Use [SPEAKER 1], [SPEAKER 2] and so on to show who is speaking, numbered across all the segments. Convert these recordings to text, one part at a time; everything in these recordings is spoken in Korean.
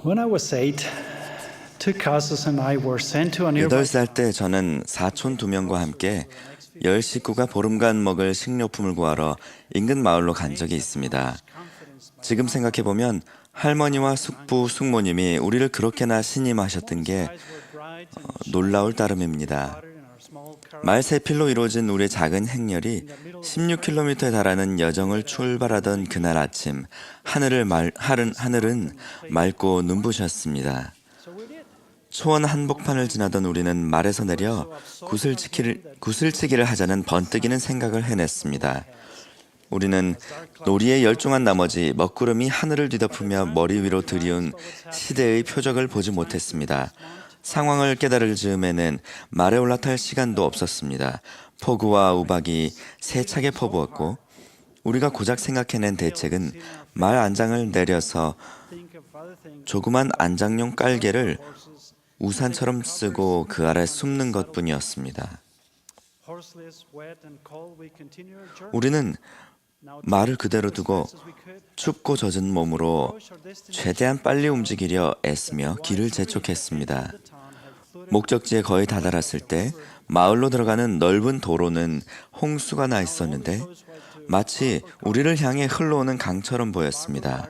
[SPEAKER 1] When I was 8, two cousins and I were sent to a nearby
[SPEAKER 2] 8살 때 저는 사촌 2명과 함께 10식구가 보름간 먹을 식료품을 구하러 인근 마을로 간 적이 있습니다. 지금 생각해보면 할머니와 숙부, 숙모님이 우리를 그렇게나 신임하셨던 게 놀라울 따름입니다. 말 3필로 이루어진 우리의 작은 행렬이 16km에 달하는 여정을 출발하던 그날 아침, 하늘은 맑고 눈부셨습니다. 초원 한복판을 지나던 우리는 말에서 내려 구슬치기를 하자는 번뜩이는 생각을 해냈습니다. 우리는 놀이에 열중한 나머지 먹구름이 하늘을 뒤덮으며 머리 위로 들이운 시대의 표적을 보지 못했습니다. 상황을 깨달을 즈음에는 말에 올라탈 시간도 없었습니다. 폭우와 우박이 세차게 퍼부었고 우리가 고작 생각해낸 대책은 말 안장을 내려서 조그만 안장용 깔개를 우산처럼 쓰고 그 아래 숨는 것뿐이었습니다. 우리는 말을 그대로 두고 춥고 젖은 몸으로 최대한 빨리 움직이려 애쓰며 길을 재촉했습니다. 목적지에 거의 다다랐을 때 마을로 들어가는 넓은 도로는 홍수가 나 있었는데 마치 우리를 향해 흘러오는 강처럼 보였습니다.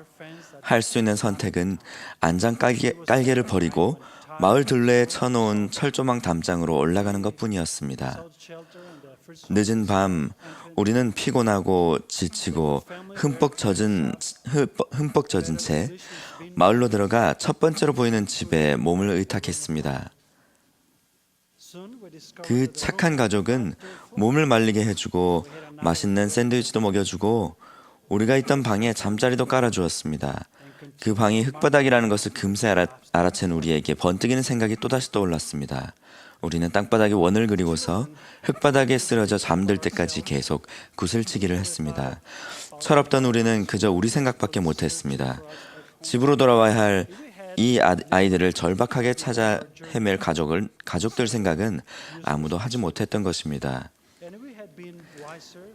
[SPEAKER 2] 할 수 있는 선택은 안장 깔개를 버리고 마을 둘레에 쳐놓은 철조망 담장으로 올라가는 것뿐이었습니다. 늦은 밤 우리는 피곤하고 지치고 흠뻑 젖은 채 마을로 들어가 첫 번째로 보이는 집에 몸을 의탁했습니다. 그 착한 가족은 몸을 말리게 해주고 맛있는 샌드위치도 먹여주고 우리가 있던 방에 잠자리도 깔아주었습니다. 그 방이 흙바닥이라는 것을 금세 알아챈 우리에게 번뜩이는 생각이 또다시 떠올랐습니다. 우리는 땅바닥에 원을 그리고서 흙바닥에 쓰러져 잠들 때까지 계속 구슬치기를 했습니다. 철없던 우리는 그저 우리 생각밖에 못했습니다. 집으로 돌아와야 할 이 아이들을 절박하게 찾아 헤맬 가족들 생각은 아무도 하지 못했던 것입니다.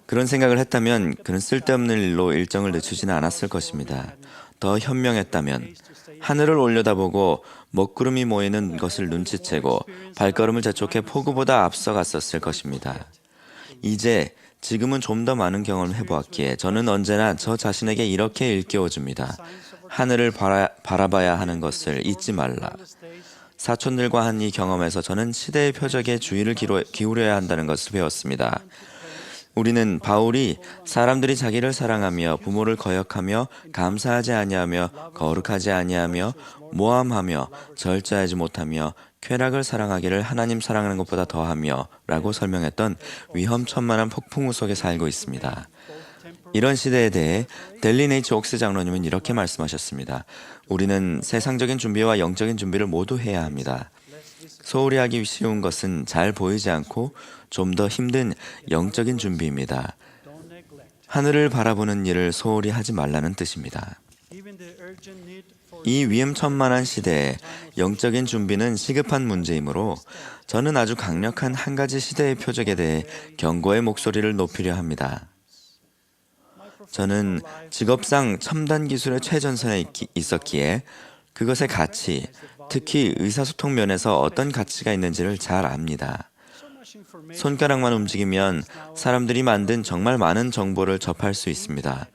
[SPEAKER 2] 그런 생각을 했다면 그는 쓸데없는 일로 일정을 늦추지는 않았을 것입니다. 더 현명했다면 하늘을 올려다보고 먹구름이 모이는 것을 눈치채고 발걸음을 재촉해 폭우보다 앞서갔었을 것입니다. 지금은 좀 더 많은 경험을 해보았기에 저는 언제나 저 자신에게 이렇게 일깨워줍니다. 하늘을 바라봐야 하는 것을 잊지 말라. 사촌들과 한 이 경험에서 저는 시대의 표적에 주의를 기울여야 한다는 것을 배웠습니다. 우리는 바울이 사람들이 자기를 사랑하며 부모를 거역하며 감사하지 아니하며 거룩하지 아니하며 모함하며 절제하지 못하며 쾌락을 사랑하기를 하나님 사랑하는 것보다 더하며 라고 설명했던 위험천만한 폭풍우 속에 살고 있습니다. 이런 시대에 대해 델린 H. 옥스 장로님은 이렇게 말씀하셨습니다. 우리는 세상적인 준비와 영적인 준비를 모두 해야 합니다. 소홀히 하기 쉬운 것은 잘 보이지 않고 좀 더 힘든 영적인 준비입니다. 하늘을 바라보는 일을 소홀히 하지 말라는 뜻입니다. 이 위험천만한 시대에 영적인 준비는 시급한 문제이므로 저는 아주 강력한 한 가지 시대의 표적에 대해 경고의 목소리를 높이려 합니다. 저는 직업상 첨단 기술의 최전선에 있었기에 그것의 가치, 특히 의사소통 면에서 어떤 가치가 있는지를 잘 압니다. 손가락만 움직이면 사람들이 만든 정말 많은 정보를 접할 수 있습니다.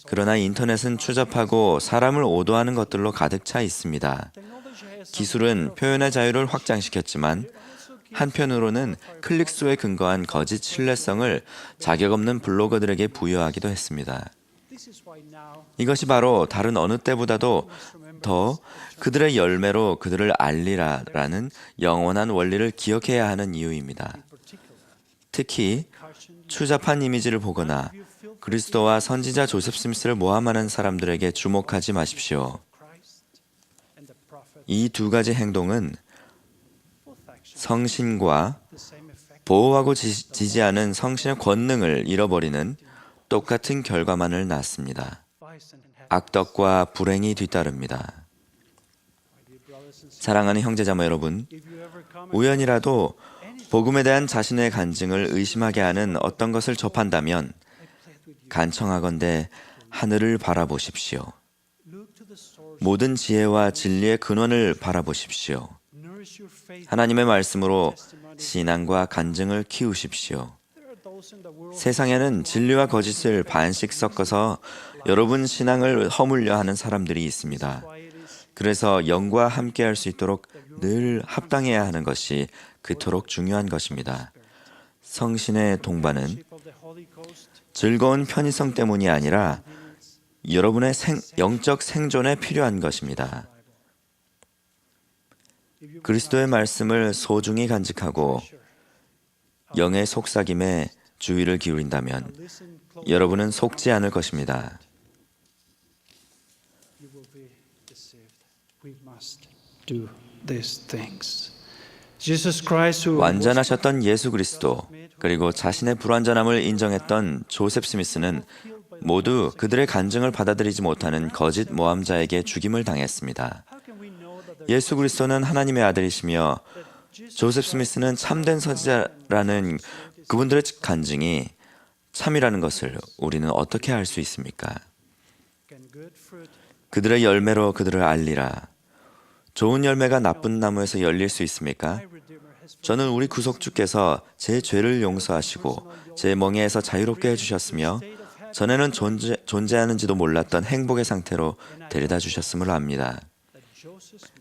[SPEAKER 2] 그러나 인터넷은 추잡하고 사람을 오도하는 것들로 가득 차 있습니다. 기술은 표현의 자유를 확장시켰지만 한편으로는 클릭수에 근거한 거짓 신뢰성을 자격 없는 블로거들에게 부여하기도 했습니다. 이것이 바로 다른 어느 때보다도 더 그들의 열매로 그들을 알리라라는 영원한 원리를 기억해야 하는 이유입니다. 특히 추잡한 이미지를 보거나 그리스도와 선지자 조셉 스미스를 모함하는 사람들에게 주목하지 마십시오. 이 두 가지 행동은 성신과 보호하고 지지하는 성신의 권능을 잃어버리는 똑같은 결과만을 낳습니다. 악덕과 불행이 뒤따릅니다. 사랑하는 형제자매 여러분, 우연이라도 복음에 대한 자신의 간증을 의심하게 하는 어떤 것을 접한다면 간청하건대 하늘을 바라보십시오. 모든 지혜와 진리의 근원을 바라보십시오. 하나님의 말씀으로 신앙과 간증을 키우십시오. 세상에는 진리와 거짓을 반씩 섞어서 여러분 신앙을 허물려 하는 사람들이 있습니다. 그래서 영과 함께할 수 있도록 늘 합당해야 하는 것이 그토록 중요한 것입니다. 성신의 동반은 즐거운 편의성 때문이 아니라 여러분의 영적 생존에 필요한 것입니다. 그리스도의 말씀을 소중히 간직하고 영의 속삭임에 주의를 기울인다면 여러분은 속지 않을 것입니다. 완전하셨던 예수 그리스도 그리고 자신의 불완전함을 인정했던 조셉 스미스는 모두 그들의 간증을 받아들이지 못하는 거짓 모함자에게 죽임을 당했습니다. 예수 그리스도는 하나님의 아들이시며 조셉 스미스는 참된 선지자라는 그분들의 간증이 참이라는 것을 우리는 어떻게 알 수 있습니까? 그들의 열매로 그들을 알리라. 좋은 열매가 나쁜 나무에서 열릴 수 있습니까? 저는 우리 구속주께서 제 죄를 용서하시고 제 멍에에서 자유롭게 해주셨으며 전에는 존재하는지도 몰랐던 행복의 상태로 데려다 주셨음을 압니다.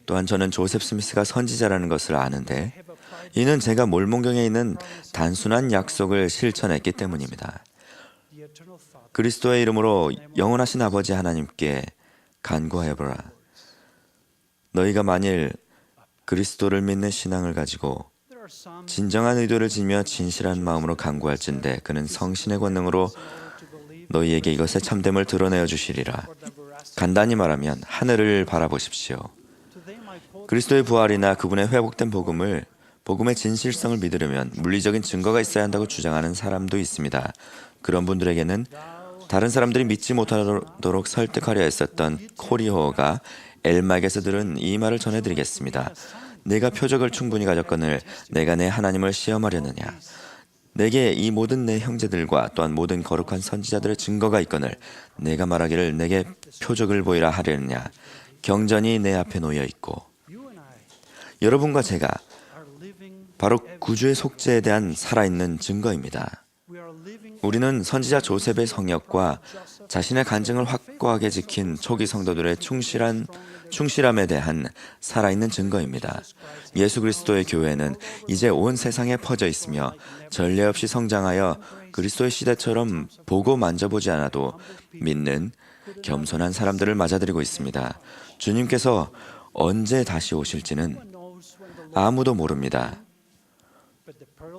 [SPEAKER 2] 또한 저는 조셉 스미스가 선지자라는 것을 아는데 이는 제가 몰몬경에 있는 단순한 약속을 실천했기 때문입니다. 그리스도의 이름으로 영원하신 아버지 하나님께 간구하여보라. 너희가 만일 그리스도를 믿는 신앙을 가지고 진정한 의도를 지니며 진실한 마음으로 간구할진대 그는 성신의 권능으로 너희에게 이것의 참됨을 드러내어 주시리라. 간단히 말하면 하늘을 바라보십시오. 그리스도의 부활이나 그분의 회복된 복음의 진실성을 믿으려면 물리적인 증거가 있어야 한다고 주장하는 사람도 있습니다. 그런 분들에게는 다른 사람들이 믿지 못하도록 설득하려 했었던 코리호가 엘막에서 들은 이 말을 전해드리겠습니다. 내가 표적을 충분히 가졌거늘 내가 내 하나님을 시험하려느냐. 내게 이 모든 내 형제들과 또한 모든 거룩한 선지자들의 증거가 있거늘 내가 말하기를 내게 표적을 보이라 하려느냐. 경전이 내 앞에 놓여 있고 여러분과 제가 바로 구주의 속죄에 대한 살아있는 증거입니다. 우리는 선지자 조셉의 성역과 자신의 간증을 확고하게 지킨 초기 성도들의 충실함에 대한 살아있는 증거입니다. 예수 그리스도의 교회는 이제 온 세상에 퍼져 있으며 전례 없이 성장하여 그리스도의 시대처럼 보고 만져보지 않아도 믿는 겸손한 사람들을 맞아들이고 있습니다. 주님께서 언제 다시 오실지는 아무도 모릅니다.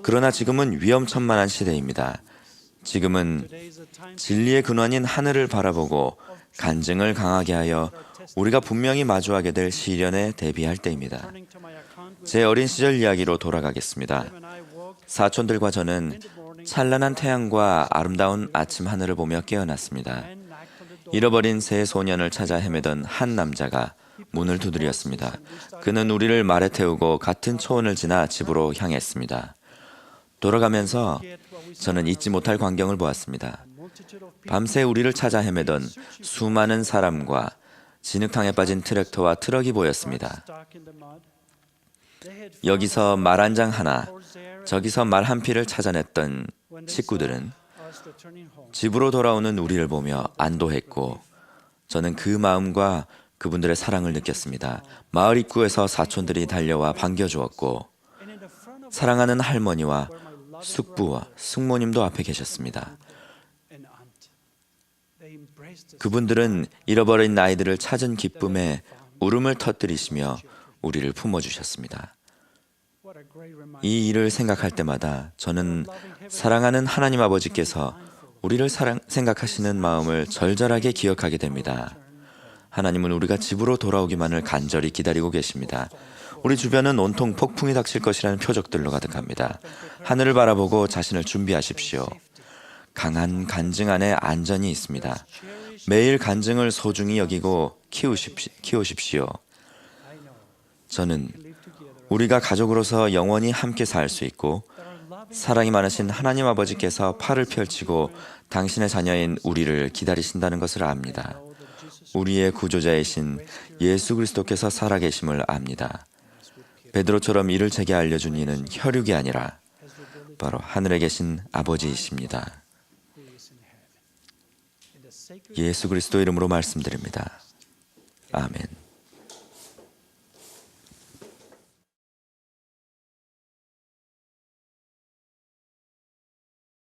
[SPEAKER 2] 그러나 지금은 위험천만한 시대입니다. 지금은 진리의 근원인 하늘을 바라보고 간증을 강하게 하여 우리가 분명히 마주하게 될 시련에 대비할 때입니다. 제 어린 시절 이야기로 돌아가겠습니다. 사촌들과 저는 찬란한 태양과 아름다운 아침 하늘을 보며 깨어났습니다. 잃어버린 새 소년을 찾아 헤매던 한 남자가 문을 두드렸습니다. 그는 우리를 말에 태우고 같은 초원을 지나 집으로 향했습니다. 돌아가면서 저는 잊지 못할 광경을 보았습니다. 밤새 우리를 찾아 헤매던 수많은 사람과 진흙탕에 빠진 트랙터와 트럭이 보였습니다. 여기서 말 한 장 하나, 저기서 말 한 피를 찾아냈던 식구들은 집으로 돌아오는 우리를 보며 안도했고 저는 그 마음과 그분들의 사랑을 느꼈습니다. 마을 입구에서 사촌들이 달려와 반겨주었고 사랑하는 할머니와 숙부와 숙모님도 앞에 계셨습니다. 그분들은 잃어버린 아이들을 찾은 기쁨에 울음을 터뜨리시며 우리를 품어주셨습니다. 이 일을 생각할 때마다 저는 사랑하는 하나님 아버지께서 우리를 생각하시는 마음을 절절하게 기억하게 됩니다. 하나님은 우리가 집으로 돌아오기만을 간절히 기다리고 계십니다. 우리 주변은 온통 폭풍이 닥칠 것이라는 표적들로 가득합니다. 하늘을 바라보고 자신을 준비하십시오. 강한 간증 안에 안전이 있습니다. 매일 간증을 소중히 여기고 키우십시오. 저는 우리가 가족으로서 영원히 함께 살 수 있고 사랑이 많으신 하나님 아버지께서 팔을 펼치고 당신의 자녀인 우리를 기다리신다는 것을 압니다. 우리의 구조자이신 예수 그리스도께서 살아계심을 압니다. 베드로처럼 이를 제게 알려준 이는 혈육이 아니라 바로 하늘에 계신 아버지이십니다. 예수 그리스도 이름으로 말씀드립니다. 아멘.